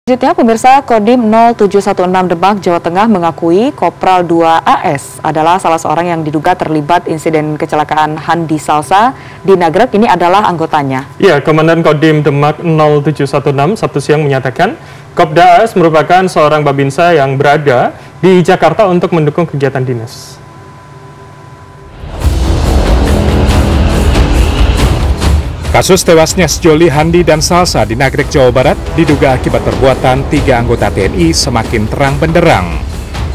Selanjutnya, pemirsa, Kodim 0716 Demak, Jawa Tengah mengakui Kopral 2 AS adalah salah seorang yang diduga terlibat insiden kecelakaan Handi Salsa di Nagrek. Ini adalah anggotanya. Ya, Komandan Kodim Demak 0716 Sabtu siang menyatakan Kopda AS merupakan seorang babinsa yang berada di Jakarta untuk mendukung kegiatan dinas. Kasus tewasnya sejoli Handi dan Salsa di Nagrek, Jawa Barat diduga akibat perbuatan 3 anggota TNI semakin terang benderang.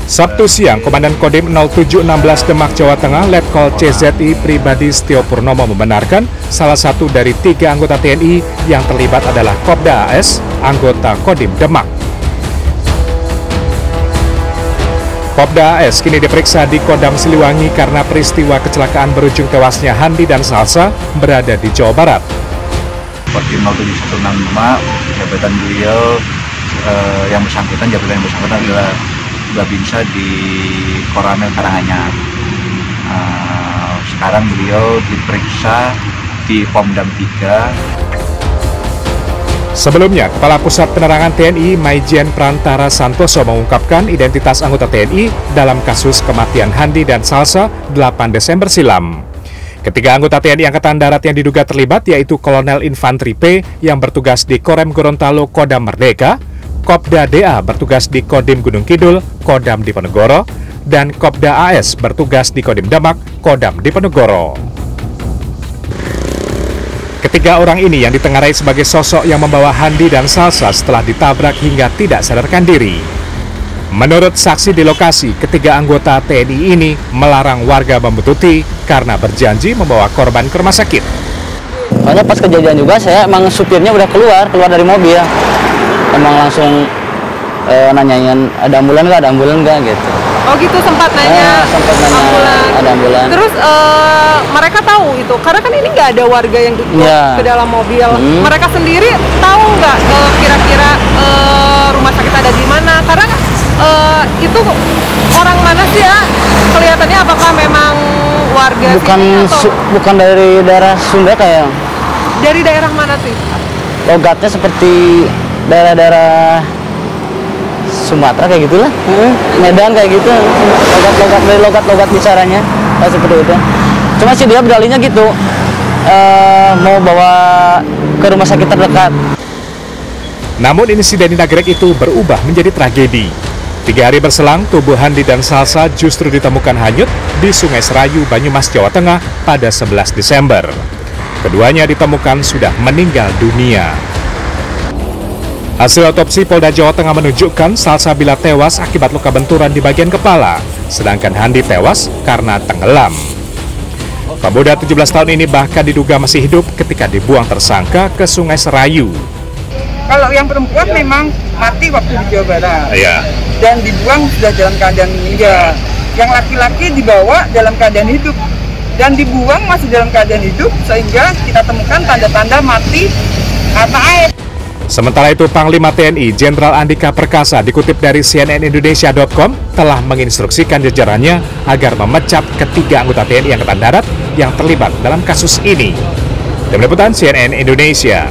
Sabtu siang, Komandan Kodim 0716 Demak, Jawa Tengah, Letkol CZI Pribadi Setio Purnomo membenarkan salah satu dari 3 anggota TNI yang terlibat adalah Kopda AS, anggota Kodim Demak. Kopda AS kini diperiksa di Kodam Siliwangi karena peristiwa kecelakaan berujung tewasnya Handi dan Salsa berada di Jawa Barat. Kodim 0716 Demak, jabatan beliau jabatan yang bersangkutan adalah babinsa di Koramil Karanganyar. Sekarang beliau diperiksa di Pomdam 3. Sebelumnya, Kepala Pusat Penerangan TNI Maijen Prantara Santoso mengungkapkan identitas anggota TNI dalam kasus kematian Handi dan Salsa 8 Desember silam. Ketiga anggota TNI Angkatan Darat yang diduga terlibat yaitu Kolonel Infantri P yang bertugas di Korem Gorontalo Kodam Merdeka, Kopda DA bertugas di Kodim Gunung Kidul, Kodam Diponegoro, dan Kopda AS bertugas di Kodim Demak, Kodam Diponegoro. Ketiga orang ini yang ditengarai sebagai sosok yang membawa Handi dan Salsa setelah ditabrak hingga tidak sadarkan diri. Menurut saksi di lokasi, ketiga anggota TNI ini melarang warga membututi karena berjanji membawa korban ke rumah sakit. Soalnya pas kejadian juga saya emang supirnya udah keluar dari mobil. Emang langsung nanyain ada ambulan nggak gitu. Oh gitu, sempat nanya, ambulan. Ada ambulan. Terus mereka tahu itu, karena kan ini nggak ada warga yang duduk ke dalam mobil. Mereka sendiri tahu nggak kira-kira rumah sakit ada di mana? Karena itu orang mana sih ya? Kelihatannya apakah memang warga sini atau? Bukan dari daerah Sunda kayak. Dari daerah mana sih? Logatnya seperti daerah-daerah Sumatera kayak gitulah, Medan kayak gitu, logat bicaranya seperti itu. Cuma sih dia berdalihnya gitu, mau bawa ke rumah sakit terdekat. Namun insiden di Nagrek itu berubah menjadi tragedi. 3 hari berselang, tubuh Handi dan Salsa justru ditemukan hanyut di Sungai Serayu, Banyumas, Jawa Tengah pada 11 Desember. Keduanya ditemukan sudah meninggal dunia. Hasil otopsi Polda Jawa Tengah menunjukkan Salsa bila tewas akibat luka benturan di bagian kepala, sedangkan Handi tewas karena tenggelam. Pemuda 17 tahun ini bahkan diduga masih hidup ketika dibuang tersangka ke Sungai Serayu. Kalau yang perempuan memang mati waktu di Jawa Barat, dan dibuang sudah dalam keadaan meninggal. Yang laki-laki dibawa dalam keadaan hidup, dan dibuang masih dalam keadaan hidup, sehingga kita temukan tanda-tanda mati karena air. Sementara itu, Panglima TNI Jenderal Andika Perkasa dikutip dari cnnindonesia.com telah menginstruksikan jajarannya agar memecat ketiga anggota TNI Angkatan Darat yang terlibat dalam kasus ini. Tim Liputan CNN Indonesia.